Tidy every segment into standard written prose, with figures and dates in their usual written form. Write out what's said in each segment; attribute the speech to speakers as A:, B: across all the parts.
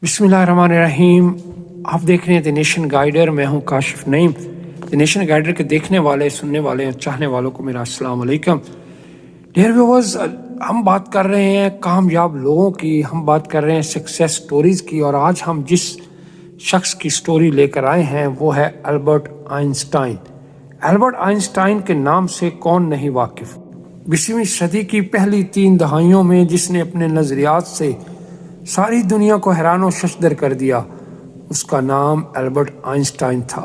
A: बिस्मिल्लाहिर्रहमानिर्रहीम। आप देख रहे हैं द नेशन गाइडर। मैं हूं Kashif Naeem. The nation guider के देखने वाले, सुनने वाले और चाहने वालों को मेरा अस्सलाम वालेकुम। डियर व्यूअर्स, हम बात कर रहे हैं कामयाब लोगों की, हम बात कर रहे हैं सक्सेस स्टोरीज़ की, और आज हम जिस शख्स की स्टोरी लेकर आए हैं वो है अल्बर्ट आइंस्टाइन। अल्बर्ट आइंस्टाइन के नाम से कौन नहीं वाकिफ। 20वीं सदी की पहली 3 दहाइयों में जिसने अपने नज़रियात से सारी दुनिया को हैरान व शशदर कर दिया, उसका नाम अल्बर्ट आइंस्टाइन था,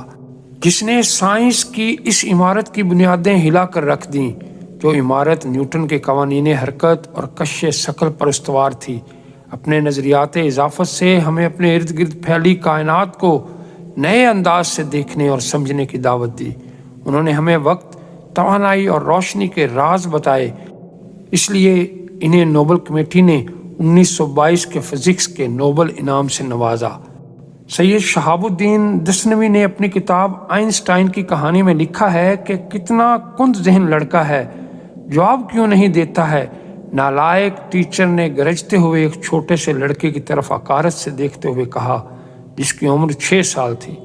A: जिसने साइंस की इस इमारत की बुनियादें हिला कर रख दी जो इमारत न्यूटन के कवानीन हरकत और कश्य शकल पर उस्तवार थी। अपने नज़रियात इजाफत से हमें अपने इर्द गिर्द फैली कायनात को नए अंदाज से देखने और समझने की दावत दी। उन्होंने हमें वक्त, तवानाई और रोशनी के राज बताए, इसलिए इन्हें नोबल कमेटी ने 1922 के फिजिक्स के नोबल इनाम से नवाजा। सैयद शहाबुद्दीन दसनवी ने अपनी किताब आइंस्टाइन की कहानी में लिखा है कि कितना कुंद ज़हन लड़का है, जवाब क्यों नहीं देता है। नालायक टीचर ने गरजते हुए एक छोटे से लड़के की तरफ हकारत से देखते हुए कहा, जिसकी उम्र 6 साल थी।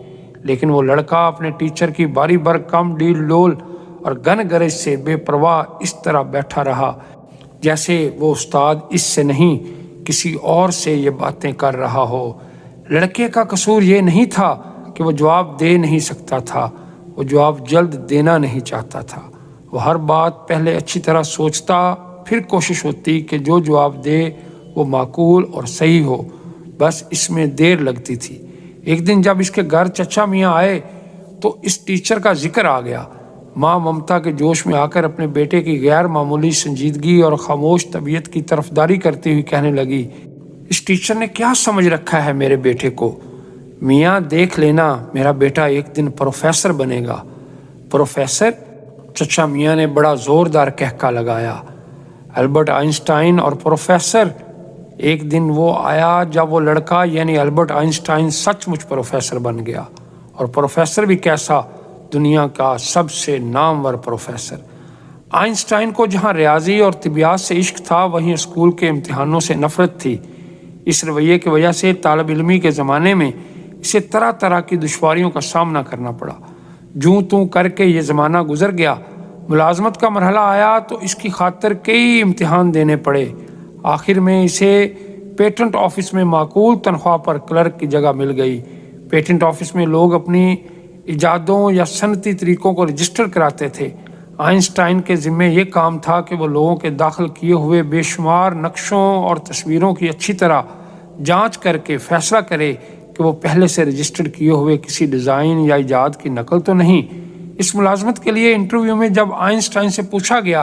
A: लेकिन वो लड़का अपने टीचर की बारी भर कम डील लोल और गन गरज से बेपरवाह इस तरह बैठा रहा जैसे वो उस्ताद इससे नहीं किसी और से ये बातें कर रहा हो। लड़के का कसूर ये नहीं था कि वो जवाब दे नहीं सकता था, वो जवाब जल्द देना नहीं चाहता था। वो हर बात पहले अच्छी तरह सोचता, फिर कोशिश होती कि जो जवाब दे वो माकूल और सही हो, बस इसमें देर लगती थी। एक दिन जब इसके घर चचा मियाँ आए तो इस टीचर का जिक्र आ गया। माँ ममता के जोश में आकर अपने बेटे की गैर मामूली संजीदगी और खामोश तबीयत की तरफदारी करती हुई कहने लगी, इस टीचर ने क्या समझ रखा है मेरे बेटे को। मियाँ देख लेना, मेरा बेटा एक दिन प्रोफेसर बनेगा। प्रोफेसर? चचा मियाँ ने बड़ा ज़ोरदार कहका लगाया। अल्बर्ट आइंस्टाइन और प्रोफेसर। एक दिन वो आया जब वो लड़का यानी अल्बर्ट आइंस्टाइन सचमुच प्रोफेसर बन गया, और प्रोफेसर भी कैसा, दुनिया का सबसे नामवर प्रोफेसर। आइंस्टाइन को जहां रियाजी और तिबियात से इश्क था, वहीं स्कूल के इम्तिहानों से नफरत थी। इस रवैये की वजह से तालिब इल्मी के ज़माने में इसे तरह तरह की दुश्वारियों का सामना करना पड़ा। जूं तूं करके ये ज़माना गुजर गया। मुलाजमत का मरहला आया तो इसकी खातिर कई इम्तिहान देने पड़े। आखिर में इसे पेटेंट ऑफिस में माकूल तनख्वाह पर क्लर्क की जगह मिल गई। पेटेंट ऑफिस में लोग अपनी इजादों या सनती तरीक़ों को रजिस्टर कराते थे। आइंस्टाइन के ज़िम्मे ये काम था कि वो लोगों के दाखिल किए हुए बेशुमार नक्शों और तस्वीरों की अच्छी तरह जांच करके फैसला करे कि वो पहले से रजिस्टर्ड किए हुए किसी डिज़ाइन या इजाद की नकल तो नहीं। इस मुलाजमत के लिए इंटरव्यू में जब आइंस्टाइन से पूछा गया,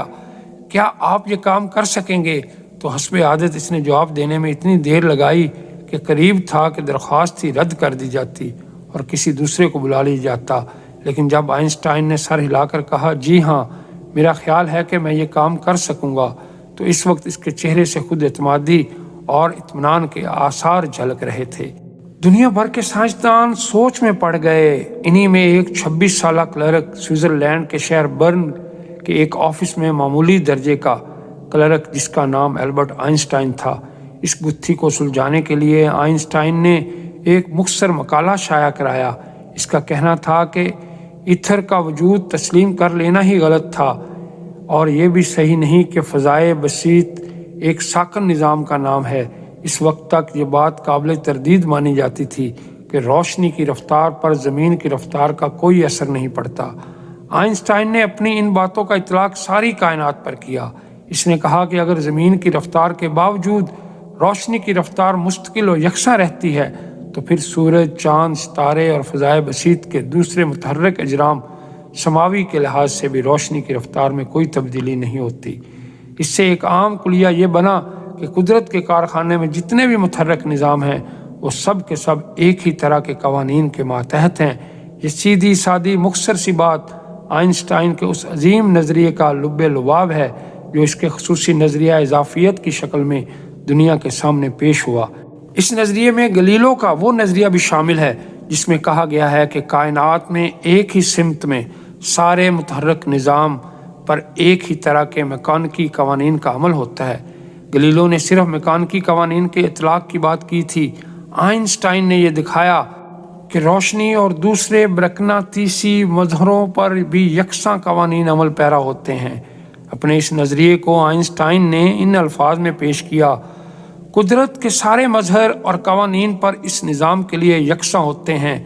A: क्या आप ये काम कर सकेंगे, तो हस्बे आदत इसने जवाब देने में इतनी देर लगाई कि करीब था कि दरख्वास्त ही रद्द कर दी जाती और किसी दूसरे को बुला लिया जाता। लेकिन जब आइंस्टाइन ने सर हिलाकर कहा, जी हाँ, मेरा ख्याल है कि मैं ये काम कर सकूंगा, तो इस वक्त इसके चेहरे से खुद एतमादी और इत्मीनान के आसार झलक रहे थे। दुनिया भर के साइंसदान सोच में पड़ गए। इन्हीं में एक 26 साल क्लर्क, स्विट्ज़रलैंड के शहर बर्न के एक ऑफिस में मामूली दर्जे का क्लर्क, जिसका नाम अल्बर्ट आइंस्टाइन था। इस गुत्थी को सुलझाने के लिए आइंस्टाइन ने एक मुख्तसर मकाला शाया कराया। इसका कहना था कि इथर का वजूद तस्लीम कर लेना ही गलत था, और ये भी सही नहीं कि फ़ज़ाए बसीत एक साकन निज़ाम का नाम है। इस वक्त तक ये बात काबिल तरदीद मानी जाती थी कि रोशनी की रफ्तार पर ज़मीन की रफ्तार का कोई असर नहीं पड़ता। आइंस्टाइन ने अपनी इन बातों का इतलाक़ सारी कायनात पर किया। इसने कहा कि अगर ज़मीन की रफ्तार के बावजूद रोशनी की रफ्तार मुस्तकिल और यकसां रहती है, तो फिर सूरज, चाँद, सितारे और फ़ज़ाए बसीत के दूसरे मुतहर्रिक अजराम समावी के लिहाज से भी रोशनी की रफ्तार में कोई तब्दीली नहीं होती। इससे एक आम कुलिया ये बना कि कुदरत के कारखाने में जितने भी मुतहर्रिक निज़ाम हैं, वो सब के सब एक ही तरह के कवानीन के मातहत हैं। ये सीधी सादी मुख्तसर सी बात आइंस्टाइन के उस अजीम नज़रिए का लुब्बे लुबाब है जो इसके खुसूसी नज़रिया इजाफियत की शक्ल में दुनिया के सामने पेश हुआ। इस नज़रिए में गलीलो का वो नज़रिया भी शामिल है जिसमें कहा गया है कि कायनात में एक ही सिमत में सारे मुतहर्रिक निज़ाम पर एक ही तरह के मैकानिकी कवानीन का अमल होता है। गलीलो ने सिर्फ मैकानिकी कवानीन के इतलाक़ की बात की थी। आइंस्टाइन ने यह दिखाया कि रोशनी और दूसरे बरकनातीसी मजहरों पर भी यकसां कवानीन अमल पैरा होते हैं। अपने इस नज़रिए को आइंस्टाइन ने इन अल्फाज में पेश किया, कुदरत के सारे मजहर और कवानीन पर इस निज़ाम के लिए यकसां होते हैं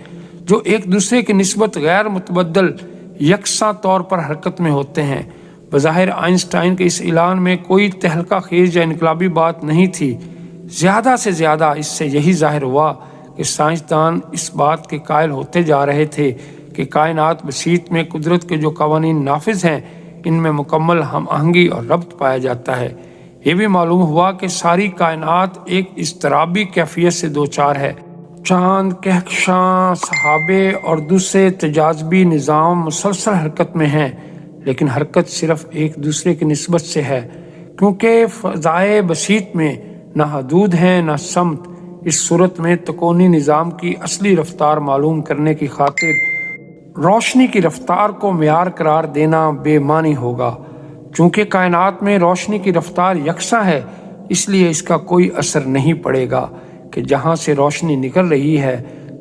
A: जो एक दूसरे की निस्बत गैर मुतबद्दल यकसां तौर पर हरकत में होते हैं। बज़ाहिर आइंस्टाइन के इस ऐलान में कोई तहलका खेज या इनकलाबी बात नहीं थी। ज़्यादा से ज़्यादा इससे यही ज़ाहिर हुआ कि साइंसदान इस बात के कायल होते जा रहे थे कि कायनात बसीत में कुदरत के जो कवानीन नाफिज हैं इनमें मुकम्मल हम आहंगी और रब्त पाया जाता है। ये भी मालूम हुआ कि सारी कायनात एक इज़्तिराबी कैफियत से दो चार है। चाँद, कहकशां, सहाबे और दूसरे तजाज़बी निज़ाम मुसलसल हरकत में हैं, लेकिन हरकत सिर्फ एक दूसरे की निस्बत से है, क्योंकि फ़ज़ाए बसीत में ना हदूद हैं ना समत। इस सूरत में तकोनी निज़ाम की असली रफ्तार मालूम करने की खातिर रोशनी की रफ्तार को मेयार करार देना बेमानी होगा। चूँकि कायनात में रोशनी की रफ्तार यकसा है, इसलिए इसका कोई असर नहीं पड़ेगा कि जहाँ से रोशनी निकल रही है,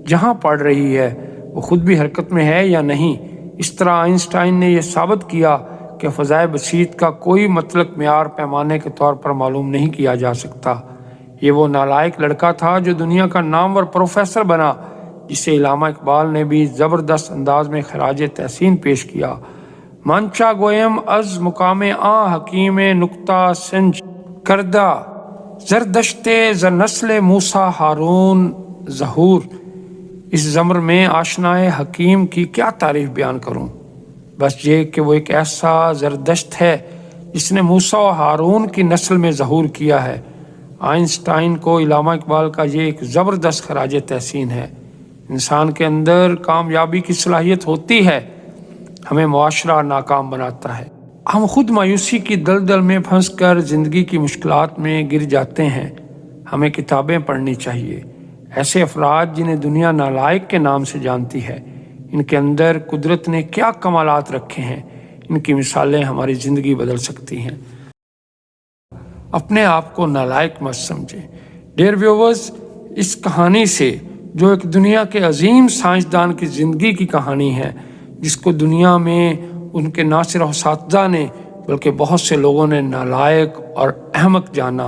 A: जहाँ पड़ रही है, वो खुद भी हरकत में है या नहीं। इस तरह आइंस्टाइन ने यह साबित किया कि फ़ज़ाए बसीत का कोई मतलब मेयार पैमाने के तौर पर मालूम नहीं किया जा सकता। ये वो नालायक लड़का था जो दुनिया का नामवर प्रोफेसर बना, जिसे इलामा इकबाल ने भी ज़बरदस्त अंदाज में खराज तहसीन पेश किया। मंचा गोयम अज मुकामे आ हकीम नुक्ता संज करदा जरदश्ते ज़र नस्ल मूसा हारून ज़हूर। इस ज़मर में आशनाए हकीम की क्या तारीफ़ बयान करूं, बस ये कि वो एक ऐसा ज़रदश्त है जिसने मूसा और हारून की नस्ल में ज़हूर किया है। आइंस्टाइन को इलामा इकबाल का ये एक ज़बरदस्त खराज तहसीन है। इंसान के अंदर कामयाबी की सलाहियत होती है, हमें मुआशरा नाकाम बनाता है। हम खुद मायूसी की दलदल में फंस कर ज़िंदगी की मुश्किलात में गिर जाते हैं। हमें किताबें पढ़नी चाहिए। ऐसे अफराद जिन्हें दुनिया नालायक के नाम से जानती है, इनके अंदर कुदरत ने क्या कमालात रखे हैं, इनकी मिसालें हमारी ज़िंदगी बदल सकती हैं। अपने आप को नालायक मत समझें। डियर व्यूअर्स, इस कहानी से जो एक दुनिया के अजीम साइंसदान की ज़िंदगी की कहानी है, जिसको दुनिया में उनके ना सिर्फ असातिज़ा ने बल्कि बहुत से लोगों ने नालायक और अहमक जाना,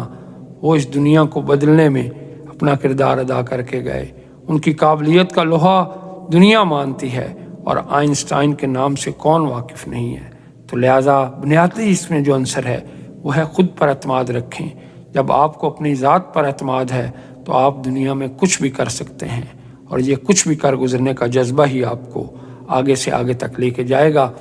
A: वो इस दुनिया को बदलने में अपना किरदार अदा करके गए। उनकी काबिलियत का लोहा दुनिया मानती है और आइंस्टाइन के नाम से कौन वाकिफ़ नहीं है। तो लिहाजा बुनियादी इसमें जो अंसर है वो है खुद पर एतमाद रखें। जब आपको अपनी ज़ात पर एतमाद है तो आप दुनिया में कुछ भी कर सकते हैं, और ये कुछ भी कर गुजरने का जज्बा ही आपको आगे से आगे तक लेके जाएगा।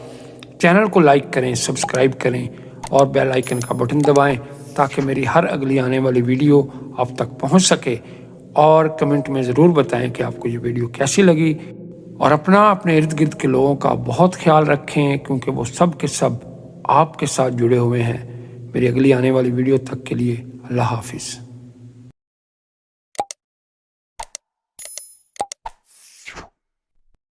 A: चैनल को लाइक करें, सब्सक्राइब करें और बेल आइकन का बटन दबाएं ताकि मेरी हर अगली आने वाली वीडियो आप तक पहुंच सके। और कमेंट में ज़रूर बताएं कि आपको ये वीडियो कैसी लगी, और अपने इर्द गिर्द के लोगों का बहुत ख्याल रखें, क्योंकि वो सब के सब आपके साथ जुड़े हुए हैं। मेरी अगली आने वाली वीडियो तक के लिए अल्लाह हाफिज़।